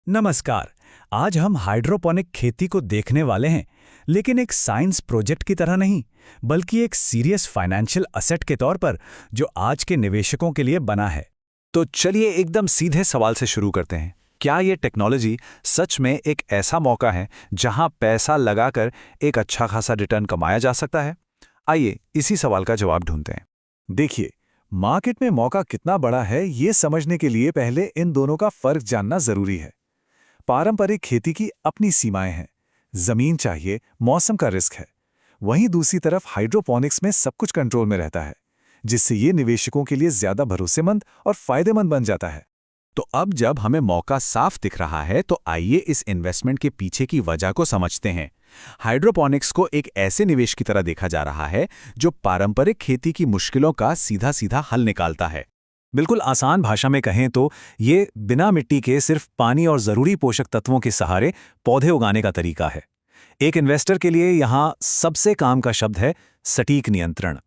नमस्कार। आज हम हाइड्रोपोनिक खेती को देखने वाले हैं, लेकिन एक साइंस प्रोजेक्ट की तरह नहीं, बल्कि एक सीरियस फाइनेंशियल असेट के तौर पर जो आज के निवेशकों के लिए बना है। तो चलिए एकदम सीधे सवाल से शुरू करते हैं। क्या ये टेक्नोलॉजी सच में एक ऐसा मौका है जहां पैसा लगाकर एक अच्छा खासा रिटर्न कमाया जा सकता है? आइए इसी सवाल का जवाब ढूंढते हैं। देखिए, मार्केट में मौका कितना बड़ा है ये समझने के लिए पहले इन दोनों का फर्क जानना जरूरी है। पारंपरिक खेती की अपनी सीमाएं हैं, जमीन चाहिए, मौसम का रिस्क है। वहीं दूसरी तरफ हाइड्रोपोनिक्स में सब कुछ कंट्रोल में रहता है, जिससे ये निवेशकों के लिए ज्यादा भरोसेमंद और फायदेमंद बन जाता है। तो अब जब हमें मौका साफ दिख रहा है तो आइए इस इन्वेस्टमेंट के पीछे की वजह को समझते हैं। हाइड्रोपोनिक्स को एक ऐसे निवेश की तरह देखा जा रहा है जो पारंपरिक खेती की मुश्किलों का सीधा सीधा हल निकालता है। बिल्कुल आसान भाषा में कहें तो ये बिना मिट्टी के सिर्फ पानी और ज़रूरी पोषक तत्वों के सहारे पौधे उगाने का तरीका है। एक इन्वेस्टर के लिए यहाँ सबसे काम का शब्द है सटीक नियंत्रण।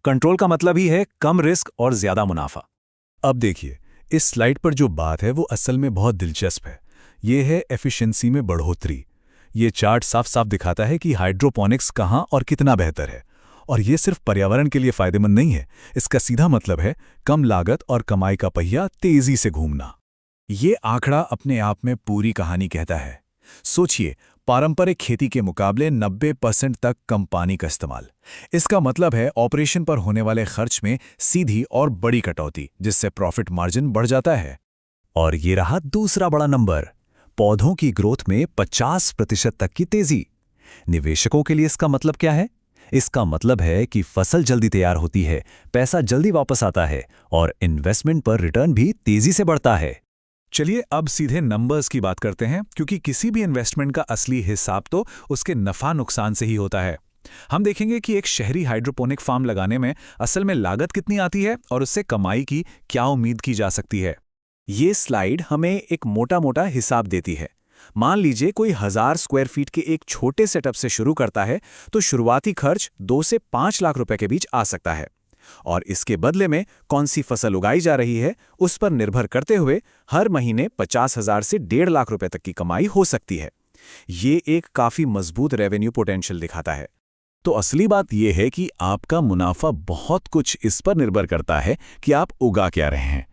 कंट्रोल का मतलब ही है कम रिस्क और ज़्यादा मुनाफा। अब देखिए, इस स्लाइड पर जो बात है वो असल में बहुत दिलचस्प है। ये है एफिशिएंसी में बढ़ोतरी। ये चार्ट साफ साफ दिखाता है कि हाइड्रोपोनिक्स कहाँ और कितना बेहतर है। और ये सिर्फ पर्यावरण के लिए फायदेमंद नहीं है, इसका सीधा मतलब है कम लागत और कमाई का पहिया तेजी से घूमना। ये आंकड़ा अपने आप में पूरी कहानी कहता है। सोचिए, पारंपरिक खेती के मुकाबले 90% तक कम पानी का इस्तेमाल। इसका मतलब है ऑपरेशन पर होने वाले खर्च में सीधी और बड़ी कटौती, जिससे प्रॉफिट मार्जिन बढ़ जाता है। और ये रहा दूसरा बड़ा नंबर, पौधों की ग्रोथ में 50% तक की तेजी। निवेशकों के लिए इसका मतलब क्या है? इसका मतलब है कि फसल जल्दी तैयार होती है, पैसा जल्दी वापस आता है और इन्वेस्टमेंट पर रिटर्न भी तेजी से बढ़ता है। चलिए अब सीधे नंबर्स की बात करते हैं, क्योंकि किसी भी इन्वेस्टमेंट का असली हिसाब तो उसके नफा नुकसान से ही होता है। हम देखेंगे कि एक शहरी हाइड्रोपोनिक फार्म लगाने में असल में लागत कितनी आती है और उससे कमाई की क्या उम्मीद की जा सकती है। ये स्लाइड हमें एक मोटा मोटा हिसाब देती है। मान लीजिए कोई 1000 स्क्वायर फीट के एक छोटे सेटअप से शुरू करता है तो शुरुआती खर्च 2 से 5 लाख रुपए के बीच आ सकता है। और इसके बदले में कौन सी फसल उगाई जा रही है उस पर निर्भर करते हुए हर महीने 50,000 से 1.5 लाख रुपए तक की कमाई हो सकती है। ये एक काफी मजबूत रेवेन्यू पोटेंशियल दिखाता है। तो असली बात यह है कि आपका मुनाफा बहुत कुछ इस पर निर्भर करता है कि आप उगा क्या रहे हैं।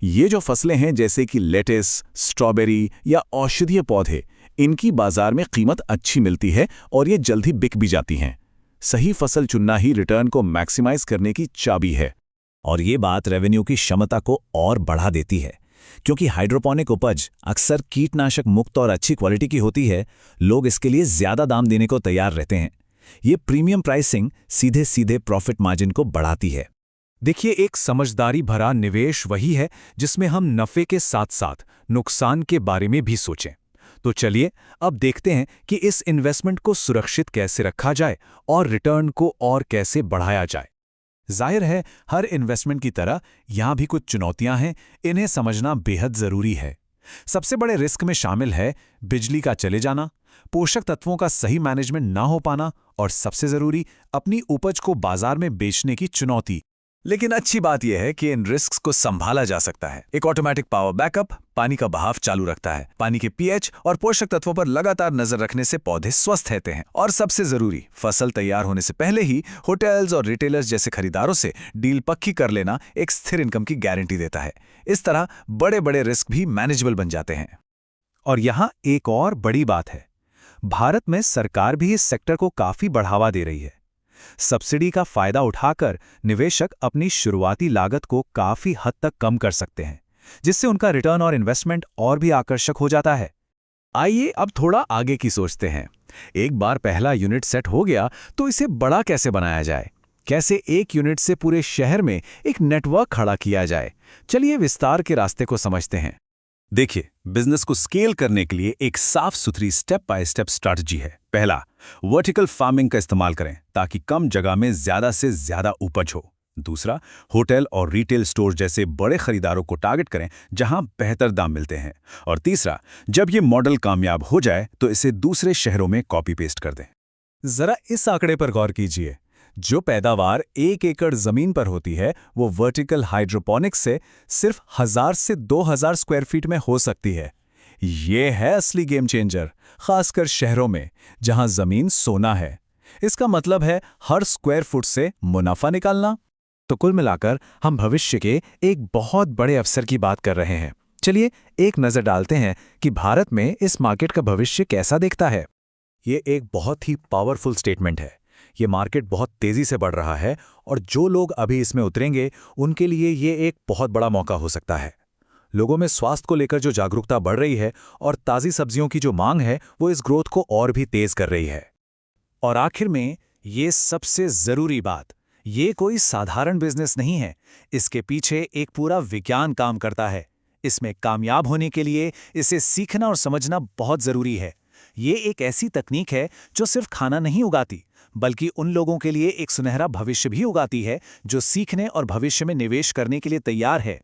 ये जो फसलें हैं जैसे कि लेटिस, स्ट्रॉबेरी या औषधीय पौधे, इनकी बाजार में कीमत अच्छी मिलती है और ये जल्दी बिक भी जाती हैं। सही फसल चुनना ही रिटर्न को मैक्सिमाइज करने की चाबी है। और ये बात रेवेन्यू की क्षमता को और बढ़ा देती है, क्योंकि हाइड्रोपोनिक उपज अक्सर कीटनाशक मुक्त और अच्छी क्वालिटी की होती है। लोग इसके लिए ज्यादा दाम देने को तैयार रहते हैं। ये प्रीमियम प्राइसिंग सीधे सीधे प्रॉफिट मार्जिन को बढ़ाती है। देखिए, एक समझदारी भरा निवेश वही है जिसमें हम नफे के साथ साथ नुकसान के बारे में भी सोचें। तो चलिए अब देखते हैं कि इस इन्वेस्टमेंट को सुरक्षित कैसे रखा जाए और रिटर्न को और कैसे बढ़ाया जाए। जाहिर है, हर इन्वेस्टमेंट की तरह यहां भी कुछ चुनौतियां हैं, इन्हें समझना बेहद जरूरी है। सबसे बड़े रिस्क में शामिल है बिजली का चले जाना, पोषक तत्वों का सही मैनेजमेंट ना हो पाना और सबसे जरूरी अपनी उपज को बाजार में बेचने की चुनौती। लेकिन अच्छी बात यह है कि इन रिस्क्स को संभाला जा सकता है। एक ऑटोमेटिक पावर बैकअप पानी का बहाव चालू रखता है। पानी के पीएच और पोषक तत्वों पर लगातार नजर रखने से पौधे स्वस्थ रहते हैं। और सबसे जरूरी, फसल तैयार होने से पहले ही होटल्स और रिटेलर्स जैसे खरीदारों से डील पक्की कर लेना एक स्थिर इनकम की गारंटी देता है। इस तरह बड़े बड़े रिस्क भी मैनेजेबल बन जाते हैं। और यहाँ एक और बड़ी बात है, भारत में सरकार भी इस सेक्टर को काफी बढ़ावा दे रही है। सब्सिडी का फायदा उठाकर निवेशक अपनी शुरुआती लागत को काफी हद तक कम कर सकते हैं, जिससे उनका रिटर्न और इन्वेस्टमेंट और भी आकर्षक हो जाता है। आइए अब थोड़ा आगे की सोचते हैं। एक बार पहला यूनिट सेट हो गया तो इसे बड़ा कैसे बनाया जाए? कैसे एक यूनिट से पूरे शहर में एक नेटवर्क खड़ा किया जाए? चलिए विस्तार के रास्ते को समझते हैं। देखिए, बिजनेस को स्केल करने के लिए एक साफ सुथरी स्टेप बाय स्टेप स्ट्रैटेजी है। पहला, वर्टिकल फार्मिंग का इस्तेमाल करें ताकि कम जगह में ज्यादा से ज्यादा उपज हो। दूसरा, होटल और रिटेल स्टोर जैसे बड़े खरीदारों को टारगेट करें जहां बेहतर दाम मिलते हैं। और तीसरा, जब ये मॉडल कामयाब हो जाए तो इसे दूसरे शहरों में कॉपी पेस्ट कर दें। जरा इस आंकड़े पर गौर कीजिए। जो पैदावार 1 एकड़ जमीन पर होती है वो वर्टिकल हाइड्रोपोनिक्स से सिर्फ 1000 से 2000 स्क्वायर फीट में हो सकती है। ये है असली गेम चेंजर, खासकर शहरों में जहां जमीन सोना है। इसका मतलब है हर स्क्वायर फुट से मुनाफा निकालना। तो कुल मिलाकर हम भविष्य के एक बहुत बड़े अवसर की बात कर रहे हैं। चलिए एक नज़र डालते हैं कि भारत में इस मार्केट का भविष्य कैसा दिखता है। ये एक बहुत ही पावरफुल स्टेटमेंट है। ये मार्केट बहुत तेजी से बढ़ रहा है और जो लोग अभी इसमें उतरेंगे उनके लिए ये एक बहुत बड़ा मौका हो सकता है। लोगों में स्वास्थ्य को लेकर जो जागरूकता बढ़ रही है और ताज़ी सब्जियों की जो मांग है वो इस ग्रोथ को और भी तेज कर रही है। और आखिर में ये सबसे ज़रूरी बात, ये कोई साधारण बिजनेस नहीं है। इसके पीछे एक पूरा विज्ञान काम करता है। इसमें कामयाब होने के लिए इसे सीखना और समझना बहुत ज़रूरी है। ये एक ऐसी तकनीक है जो सिर्फ खाना नहीं उगाती, बल्कि उन लोगों के लिए एक सुनहरा भविष्य भी उगाती है जो सीखने और भविष्य में निवेश करने के लिए तैयार है।